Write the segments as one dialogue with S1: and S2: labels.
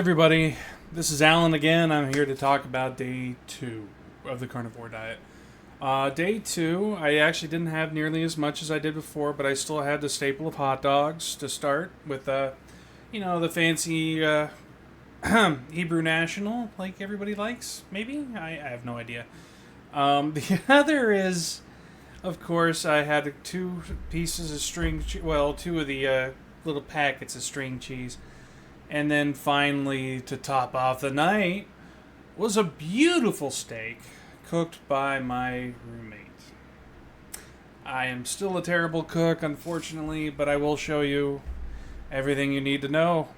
S1: everybody. This is Alan again. I'm here to talk about day 2 of the Carnivore Diet. Day 2, I actually didn't have nearly as much as I did before, but I still had the staple of hot dogs to start with, the fancy Hebrew National, like everybody likes, maybe? I have no idea. The other is, of course, I had 2 pieces of string cheese, well, 2 of the little packets of string cheese. And then finally, to top off the night, was a beautiful steak cooked by my roommate. I am still a terrible cook, unfortunately, but I will show you everything you need to know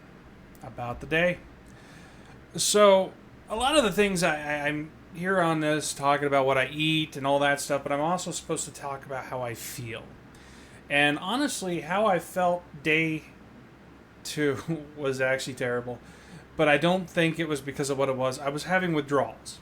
S1: about the day. So, a lot of the things I'm here on this talking about what I eat and all that stuff, but I'm also supposed to talk about how I feel. And honestly, how I felt day 2 was actually terrible, but I don't think it was because of what it was. I was having withdrawals.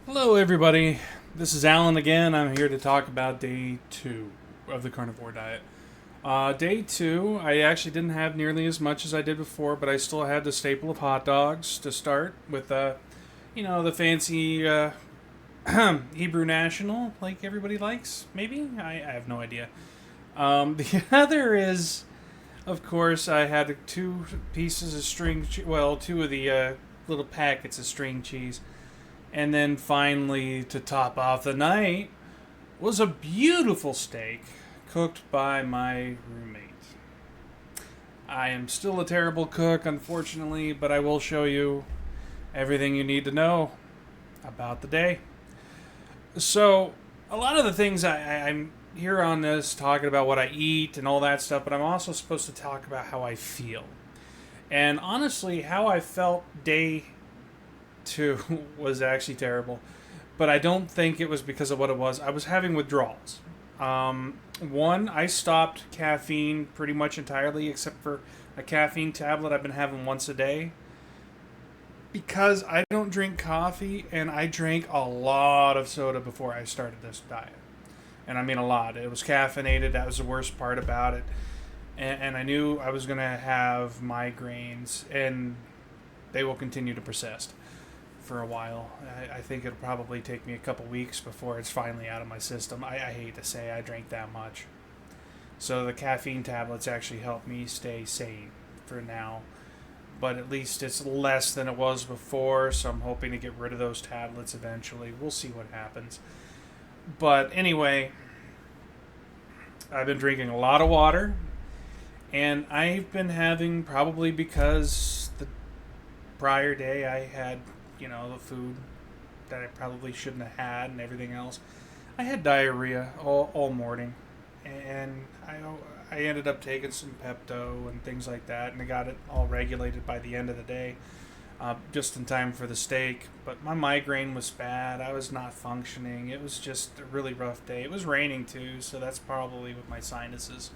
S1: Hello everybody, this is Alan again. I'm here to talk about day 2 of the Carnivore Diet. Day 2, I actually didn't have nearly as much as I did before, but I still had the staple of hot dogs to start with, the fancy Hebrew National, like everybody likes, maybe? I have no idea. The other is, of course, I had 2 pieces of string cheese, well, 2 of the little packets of string cheese. And then finally, to top off the night, was a beautiful steak cooked by my roommate. I am still a terrible cook, unfortunately, but I will show you everything you need to know about the day. So, a lot of the things I'm here on this talking about what I eat and all that stuff, but I'm also supposed to talk about how I feel. And honestly, how I felt day 2 was actually terrible, but I don't think it was because of what it was. I was having withdrawals. One, I stopped caffeine pretty much entirely, except for a caffeine tablet I've been having once a day, because I don't drink coffee, and I drank a lot of soda before I started this diet. And I mean a lot. It was caffeinated. That was the worst part about it. And I knew I was going to have migraines, and they will continue to persist for a while. I think it'll probably take me a couple weeks before it's finally out of my system. I hate to say I drank that much. So the caffeine tablets actually help me stay sane for now. But at least it's less than it was before, so I'm hoping to get rid of those tablets eventually. We'll see what happens. But anyway, I've been drinking a lot of water, and I've been having, probably because the prior day I had, the food that I probably shouldn't have had and everything else, I had diarrhea all morning, and I ended up taking some Pepto and things like that, and I got it all regulated by the end of the day, just in time for the steak. But my migraine was bad. I was not functioning. It was just a really rough day. It was raining too, so that's probably with my sinuses.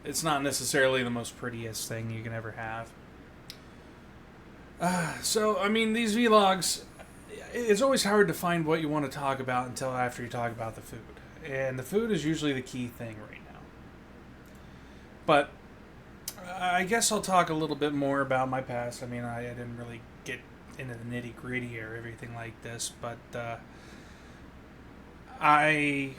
S1: It's not necessarily the most prettiest thing you can ever have. These vlogs, it's always hard to find what you want to talk about until after you talk about the food. And the food is usually the key thing right now. But I guess I'll talk a little bit more about my past. I didn't really get into the nitty-gritty or everything like this, but I'm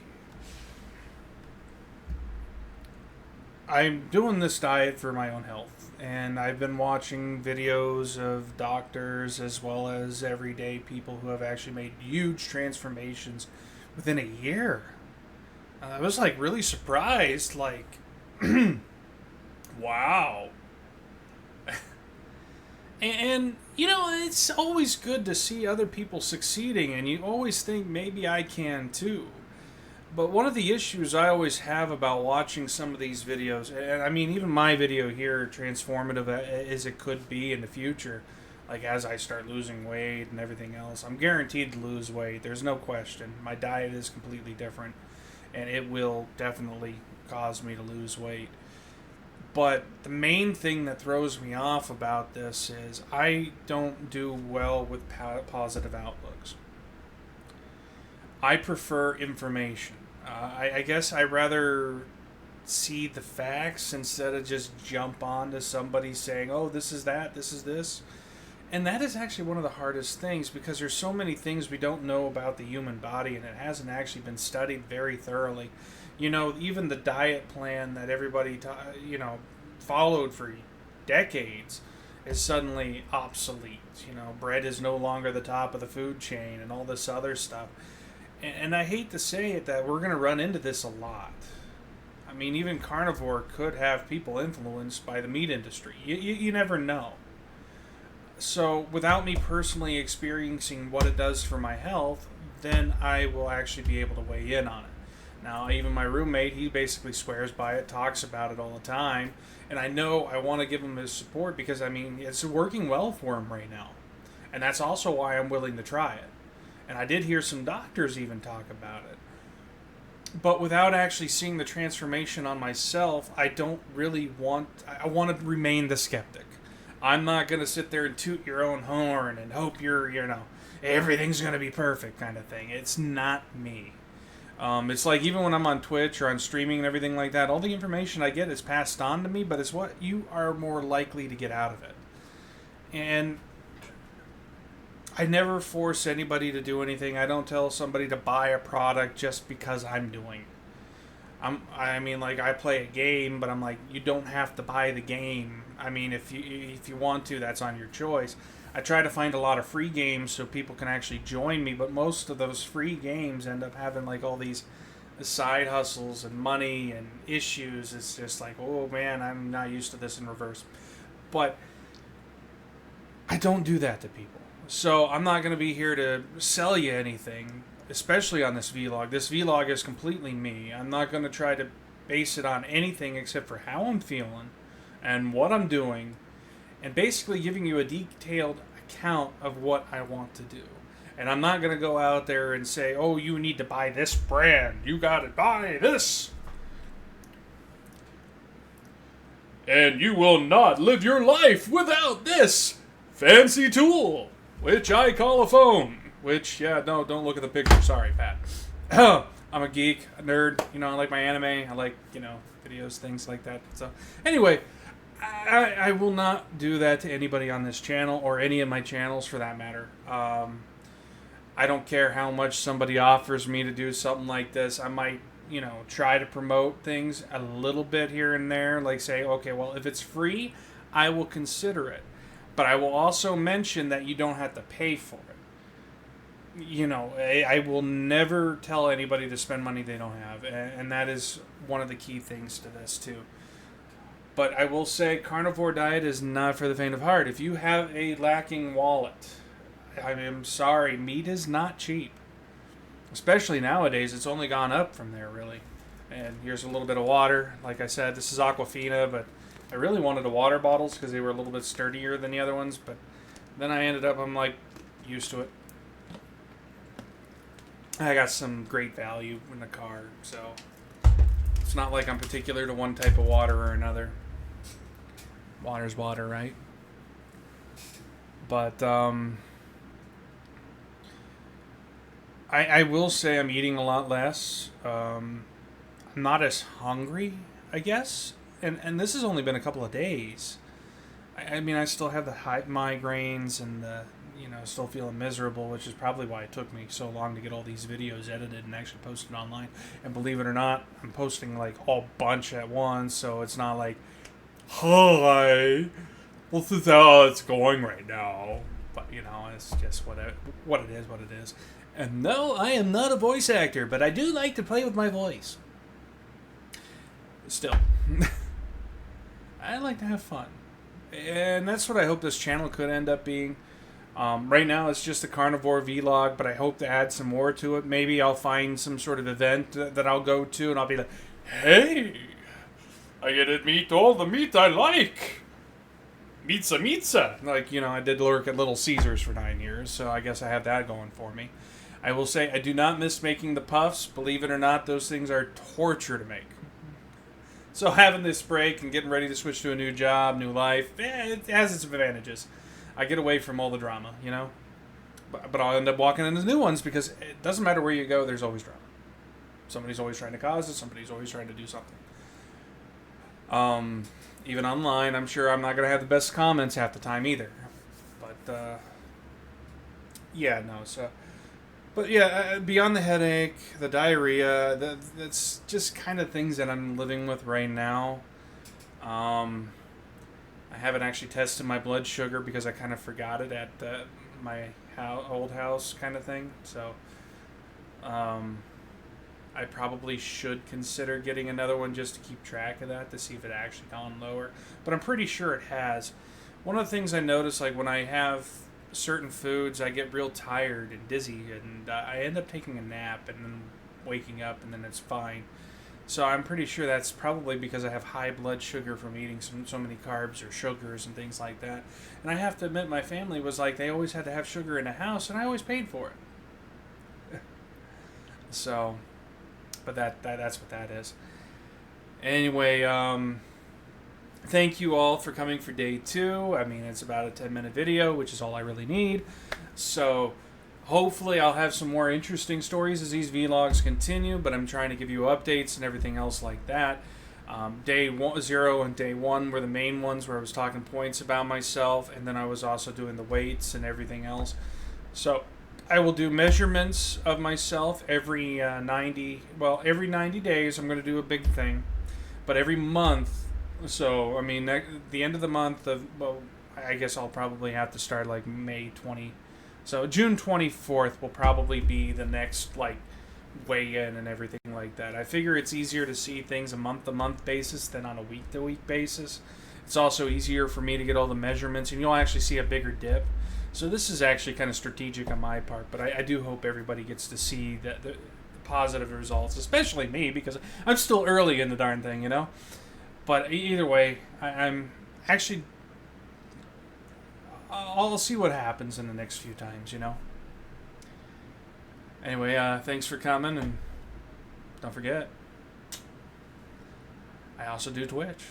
S1: doing this diet for my own health, and I've been watching videos of doctors as well as everyday people who have actually made huge transformations within a year. I was really surprised, wow. And it's always good to see other people succeeding, and you always think maybe I can too. But one of the issues I always have about watching some of these videos, and even my video here, transformative as it could be in the future, as I start losing weight and everything else, I'm guaranteed to lose weight. There's no question. My diet is completely different, and it will definitely cause me to lose weight. But the main thing that throws me off about this is I don't do well with positive outlooks. I prefer information. I guess I rather see the facts instead of just jump on to somebody saying, oh, this is that, this is this. And that is actually one of the hardest things because there's so many things we don't know about the human body and it hasn't actually been studied very thoroughly. You know, even the diet plan that everybody, followed for decades is suddenly obsolete. You know, bread is no longer the top of the food chain and all this other stuff. And I hate to say it that we're going to run into this a lot. I mean, even carnivore could have people influenced by the meat industry. You never know. So, without me personally experiencing what it does for my health, then I will actually be able to weigh in on it. Now, even my roommate, he basically swears by it, talks about it all the time, and I know I want to give him his support because, I mean, it's working well for him right now. And that's also why I'm willing to try it. And I did hear some doctors even talk about it. But without actually seeing the transformation on myself, I don't really I want to remain the skeptic. I'm not going to sit there and toot your own horn and hope everything's going to be perfect kind of thing. It's not me. It's like even when I'm on Twitch or on streaming and everything like that, all the information I get is passed on to me, but it's what you are more likely to get out of it. And I never force anybody to do anything. I don't tell somebody to buy a product just because I'm doing it. I play a game, but I'm like, you don't have to buy the game. I mean, if you want to, that's on your choice. I try to find a lot of free games so people can actually join me, but most of those free games end up having like all these side hustles and money and issues. It's just like, oh man, I'm not used to this in reverse. But I don't do that to people. So I'm not going to be here to sell you anything, especially on this vlog. This vlog is completely me. I'm not going to try to base it on anything except for how I'm feeling and what I'm doing, and basically giving you a detailed account of what I want to do. And I'm not going to go out there and say, oh, you need to buy this brand. You got to buy this. And you will not live your life without this fancy tool, which I call a phone. Which, no, don't look at the picture. Sorry, Pat. I'm a geek, a nerd. I like my anime. I like, videos, things like that. So, anyway, I will not do that to anybody on this channel or any of my channels for that matter. I don't care how much somebody offers me to do something like this. I might, try to promote things a little bit here and there. Like say, okay, well, if it's free, I will consider it. But I will also mention that you don't have to pay for it. I will never tell anybody to spend money they don't have. And that is one of the key things to this, too. But I will say Carnivore Diet is not for the faint of heart. If you have a lacking wallet, I am sorry, meat is not cheap. Especially nowadays, it's only gone up from there, really. And here's a little bit of water. Like I said, this is Aquafina, but I really wanted the water bottles because they were a little bit sturdier than the other ones. But then I'm like, used to it. I got some great value in the car, so it's not like I'm particular to one type of water or another. Water's water, right? But I will say I'm eating a lot less. I'm not as hungry, I guess. And this has only been a couple of days. I mean, I still have the migraines and the, still feeling miserable, which is probably why it took me so long to get all these videos edited and actually posted online. And believe it or not, I'm posting like a bunch at once, so it's not like, hi, this is how it's going right now. But, it's just what it is. And no, I am not a voice actor, but I do like to play with my voice. Still. I like to have fun. And that's what I hope this channel could end up being. Right now it's just a carnivore vlog, but I hope to add some more to it. Maybe I'll find some sort of event that I'll go to and I'll be like, hey, I get to eat all the meat I like. Pizza. Like, I did work at Little Caesars for 9 years, so I guess I have that going for me. I will say I do not miss making the puffs. Believe it or not, those things are torture to make. So having this break and getting ready to switch to a new job, new life, it has its advantages. I get away from all the drama, but I'll end up walking into new ones because it doesn't matter where you go. There's always drama. Somebody's always trying to cause it. Somebody's always trying to do something. Even online, I'm sure I'm not going to have the best comments half the time either. But, yeah, no, so... But, yeah, beyond the headache, the diarrhea, that's just kind of things that I'm living with right now. I haven't actually tested my blood sugar because I kind of forgot it at my old house kind of thing. So, I probably should consider getting another one just to keep track of that to see if it actually gone lower. But I'm pretty sure it has. One of the things I notice, like when I have certain foods, I get real tired and dizzy, and I end up taking a nap and then waking up, and then it's fine. So I'm pretty sure that's probably because I have high blood sugar from eating so many carbs or sugars and things like that. And I have to admit, my family was like, they always had to have sugar in the house, and I always paid for it. So... But that's what that is. Anyway, thank you all for coming for day 2. I mean, it's about a 10-minute video, which is all I really need. So, hopefully I'll have some more interesting stories as these vlogs continue, but I'm trying to give you updates and everything else like that. Day 0 and day 1 were the main ones where I was talking points about myself, and then I was also doing the weights and everything else. So... I will do measurements of myself every 90 days. I'm going to do a big thing, but every month. So I mean, the end of the month I guess I'll probably have to start like May 20. So June 24th will probably be the next like weigh in and everything like that. I figure it's easier to see things a month-to-month basis than on a week-to-week basis. It's also easier for me to get all the measurements, and you'll actually see a bigger dip. So this is actually kind of strategic on my part, but I do hope everybody gets to see the positive results, especially me, because I'm still early in the darn thing, you know? But either way, I'm actually... I'll see what happens in the next few times, you know? Anyway, thanks for coming, and don't forget, I also do Twitch.